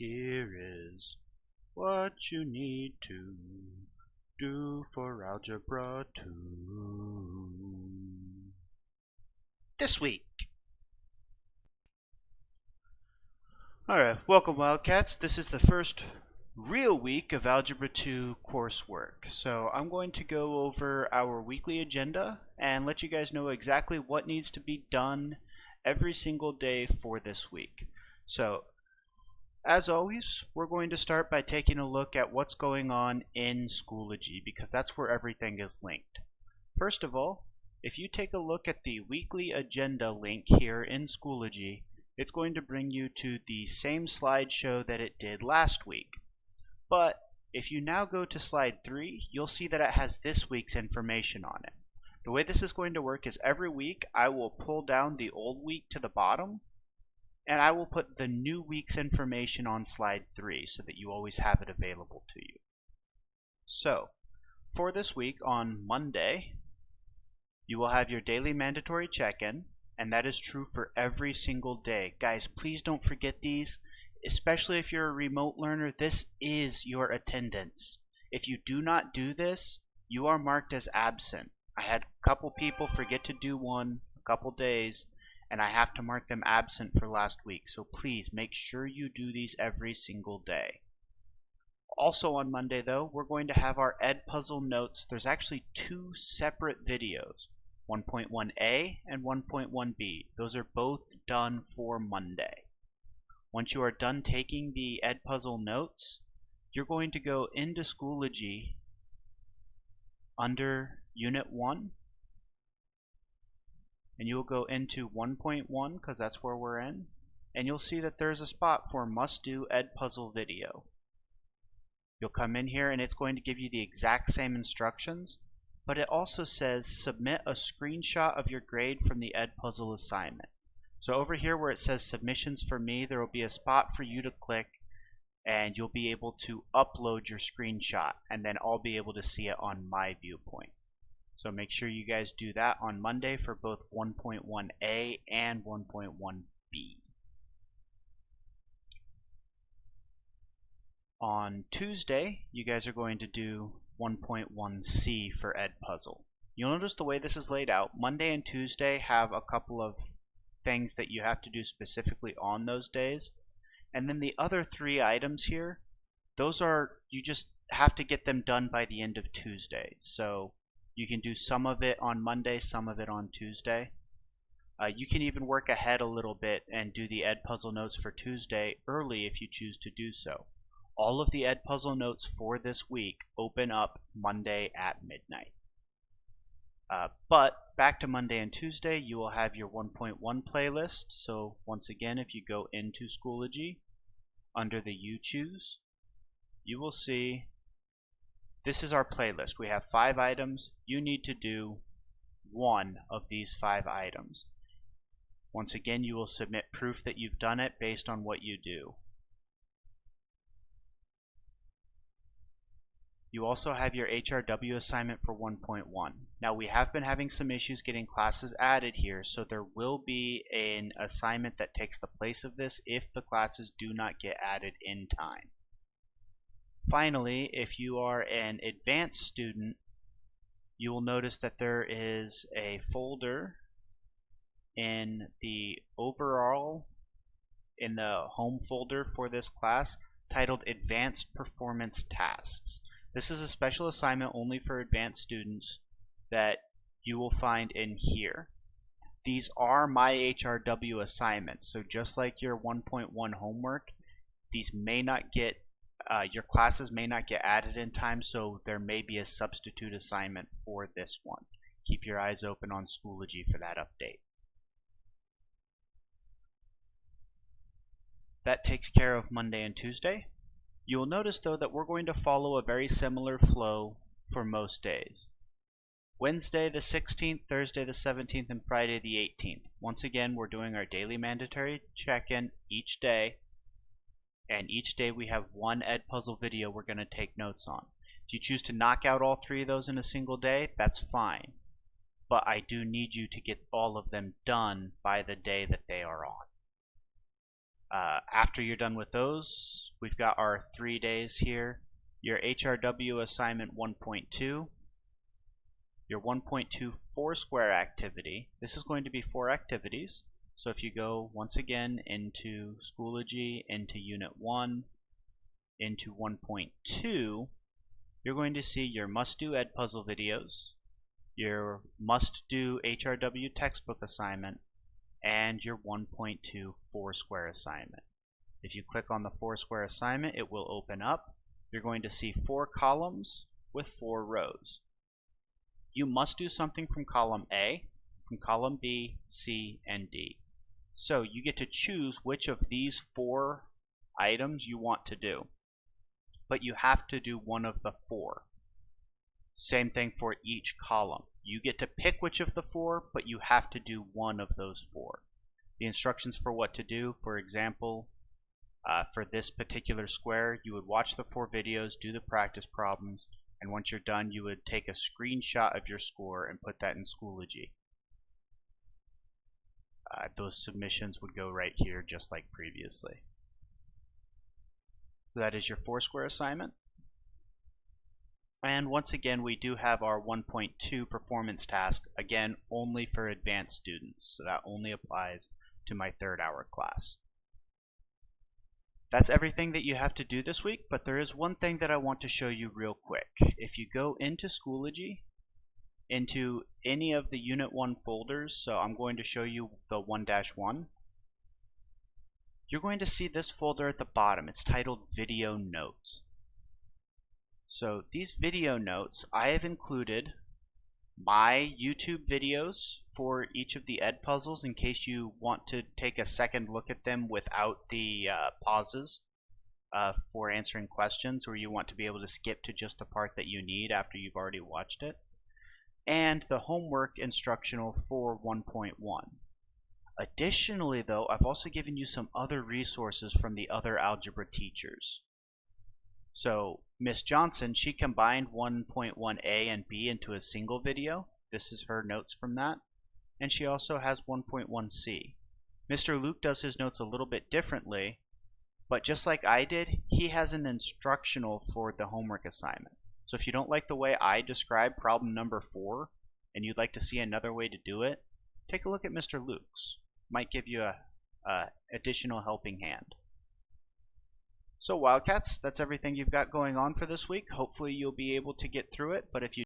Here is what you need to do for Algebra 2 this week. Alright, welcome Wildcats. This is the first real week of Algebra 2 coursework. So I'm going to go over our weekly agenda and let you guys know exactly what needs to be done every single day for this week. So as always, we're going to start by taking a look at what's going on in Schoology because that's where everything is linked. First of all, if you take a look at the weekly agenda link here in Schoology, it's going to bring you to the same slideshow that it did last week. But if you now go to slide 3, you'll see that it has this week's information on it. The way this is going to work is every week I will pull down the old week to the bottom, and I will put the new week's information on slide 3 so that you always have it available to you. So, for this week on Monday, you will have your daily mandatory check-in, and that is true for every single day. Guys, please don't forget these, especially if you're a remote learner. This is your attendance. If you do not do this, you are marked as absent. I had a couple people forget to do one a couple days, and I have to mark them absent for last week. So please make sure you do these every single day. Also on Monday though, we're going to have our Edpuzzle notes. There's actually 2 separate videos, 1.1a and 1.1b. Those are both done for Monday. Once you are done taking the Edpuzzle notes, you're going to go into Schoology under Unit 1. And you'll go into 1.1 because that's where we're in, and you'll see that there's a spot for must do Edpuzzle video. You'll come in here and it's going to give you the exact same instructions, but it also says submit a screenshot of your grade from the Edpuzzle assignment. So over here where it says submissions for me, there will be a spot for you to click and you'll be able to upload your screenshot, and then I'll be able to see it on my viewpoint. So make sure you guys do that on Monday for both 1.1a and 1.1b. On Tuesday, you guys are going to do 1.1c for Edpuzzle. You'll notice the way this is laid out. Monday and Tuesday have a couple of things that you have to do specifically on those days. And then the other 3 items here, those are, you just have to get them done by the end of Tuesday. So you can do some of it on Monday, some of it on Tuesday. You can even work ahead a little bit and do the Edpuzzle notes for Tuesday early if you choose to do so. All of the Edpuzzle notes for this week open up Monday at midnight. But back to Monday and Tuesday, you will have your 1.1 playlist. So once again, if you go into Schoology, under the You Choose, you will see this is our playlist. We have 5 items. You need to do 1 of these 5 items. Once again, you will submit proof that you've done it based on what you do. You also have your HRW assignment for 1.1. Now we have been having some issues getting classes added here, so there will be an assignment that takes the place of this if the classes do not get added in time. Finally, if you are an advanced student, you will notice that there is a folder in the overall, in the home folder for this class titled Advanced Performance Tasks. This is a special assignment only for advanced students that you will find in here. These are my HRW assignments, so just like your 1.1 homework, these may not get your classes may not get added in time, so there may be a substitute assignment for this one. Keep your eyes open on Schoology for that update. That takes care of Monday and Tuesday. You will notice though that we're going to follow a very similar flow for most days. Wednesday the 16th, Thursday the 17th, and Friday the 18th. Once again, we're doing our daily mandatory check-in each day. And each day we have 1 Edpuzzle video we're going to take notes on. If you choose to knock out all 3 of those in a single day, that's fine. But I do need you to get all of them done by the day that they are on. After you're done with those, we've got our 3 days here. Your HRW assignment 1.2, your 1.2 Foursquare activity. This is going to be 4 activities. So if you go once again into Schoology, into Unit 1, into 1.2, you're going to see your must-do Edpuzzle videos, your must-do HRW textbook assignment, and your 1.2 Foursquare assignment. If you click on the Foursquare assignment, it will open up. You're going to see 4 columns with 4 rows. You must do something from column A, from column B, C, and D. So you get to choose which of these 4 items you want to do. But you have to do one of the 4. Same thing for each column. You get to pick which of the 4, but you have to do one of those 4. The instructions for what to do, for example, for this particular square, you would watch the 4 videos, do the practice problems, and once you're done, you would take a screenshot of your score and put that in Schoology. Those submissions would go right here, just like previously. So that is your Foursquare assignment. And once again, we do have our 1.2 performance task, again, only for advanced students. So that only applies to my 3rd hour class. That's everything that you have to do this week, but there is one thing that I want to show you real quick. If you go into Schoology, into any of the Unit 1 folders, so I'm going to show you the 1-1, you're going to see this folder at the bottom. It's titled Video Notes. So these video notes, I have included my YouTube videos for each of the Edpuzzles in case you want to take a second look at them without the pauses for answering questions, or you want to be able to skip to just the part that you need after you've already watched it, and the homework instructional for 1.1. Additionally, though, I've also given you some other resources from the other algebra teachers. So Miss Johnson, she combined 1.1a and b into a single video. This is her notes from that. And she also has 1.1c. Mr. Luke does his notes a little bit differently, but just like I did, he has an instructional for the homework assignment. So if you don't like the way I describe problem number 4 and you'd like to see another way to do it, take a look at Mr. Luke's. Might give you a additional helping hand. So Wildcats, that's everything you've got going on for this week. Hopefully you'll be able to get through it, but if you